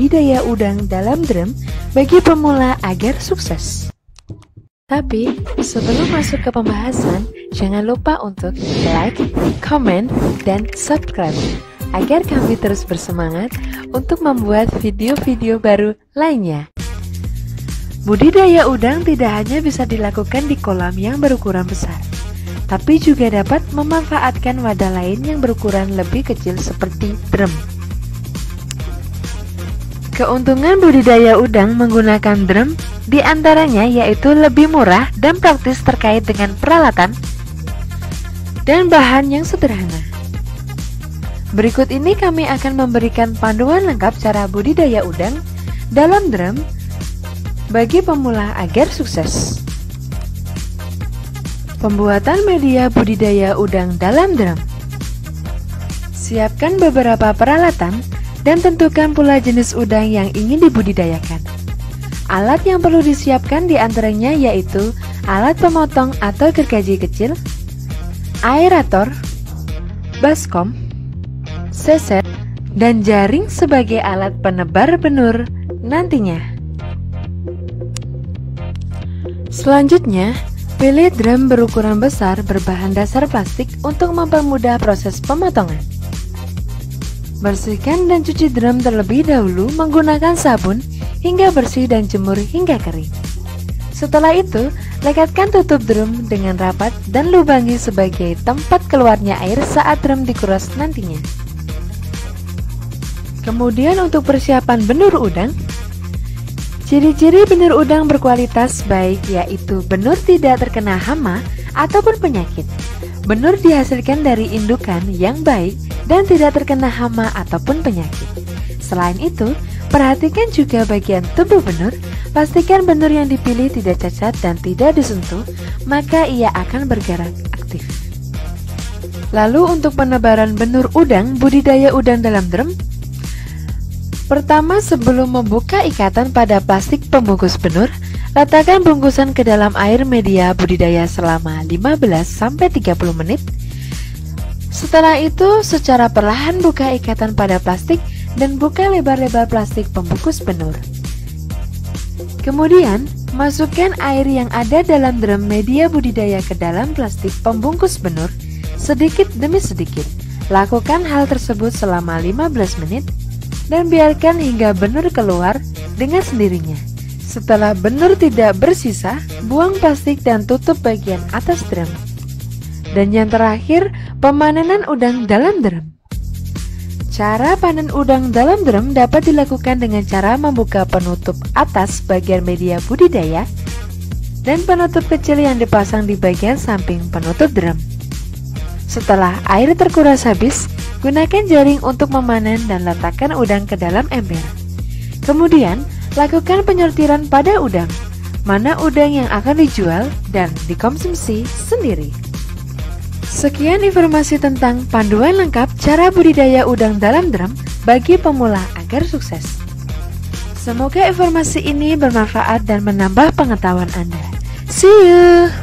budidaya udang dalam drum bagi pemula agar sukses. Tapi sebelum masuk ke pembahasan, jangan lupa untuk like, comment, dan subscribe agar kami terus bersemangat untuk membuat video-video baru lainnya. Budidaya udang tidak hanya bisa dilakukan di kolam yang berukuran besar, tapi juga dapat memanfaatkan wadah lain yang berukuran lebih kecil seperti drum. Keuntungan budidaya udang menggunakan drum diantaranya yaitu lebih murah dan praktis terkait dengan peralatan dan bahan yang sederhana. Berikut ini kami akan memberikan panduan lengkap cara budidaya udang dalam drum bagi pemula agar sukses. Pembuatan media budidaya udang dalam drum. Siapkan beberapa peralatan dan tentukan pula jenis udang yang ingin dibudidayakan. Alat yang perlu disiapkan diantaranya yaitu alat pemotong atau gergaji kecil, aerator, baskom, seset, dan jaring sebagai alat penebar benur nantinya. Selanjutnya, pilih drum berukuran besar berbahan dasar plastik untuk mempermudah proses pemotongan. Bersihkan dan cuci drum terlebih dahulu menggunakan sabun hingga bersih dan jemur hingga kering. Setelah itu, lekatkan tutup drum dengan rapat dan lubangi sebagai tempat keluarnya air saat drum dikuras nantinya. Kemudian untuk persiapan benur udang. Ciri-ciri benur udang berkualitas baik yaitu benur tidak terkena hama ataupun penyakit. Benur dihasilkan dari indukan yang baik dan tidak terkena hama ataupun penyakit. Selain itu, perhatikan juga bagian tubuh benur. Pastikan benur yang dipilih tidak cacat dan tidak disentuh, maka ia akan bergerak aktif. Lalu untuk penebaran benur udang, budidaya udang dalam drum. Pertama, sebelum membuka ikatan pada plastik pembungkus benur, letakkan bungkusan ke dalam air media budidaya selama 15-30 menit. Setelah itu, secara perlahan buka ikatan pada plastik dan buka lebar-lebar plastik pembungkus benur. Kemudian, masukkan air yang ada dalam drum media budidaya ke dalam plastik pembungkus benur sedikit demi sedikit. Lakukan hal tersebut selama 15 menit dan biarkan hingga benur keluar dengan sendirinya. Setelah benur tidak bersisa, buang plastik dan tutup bagian atas drum. Dan yang terakhir, pemanenan udang dalam drum. Cara panen udang dalam drum dapat dilakukan dengan cara membuka penutup atas bagian media budidaya dan penutup kecil yang dipasang di bagian samping penutup drum. Setelah air terkuras habis, gunakan jaring untuk memanen dan letakkan udang ke dalam ember. Kemudian, lakukan penyortiran pada udang, mana udang yang akan dijual dan dikonsumsi sendiri. Sekian informasi tentang panduan lengkap cara budidaya udang dalam drum bagi pemula agar sukses. Semoga informasi ini bermanfaat dan menambah pengetahuan Anda. See you!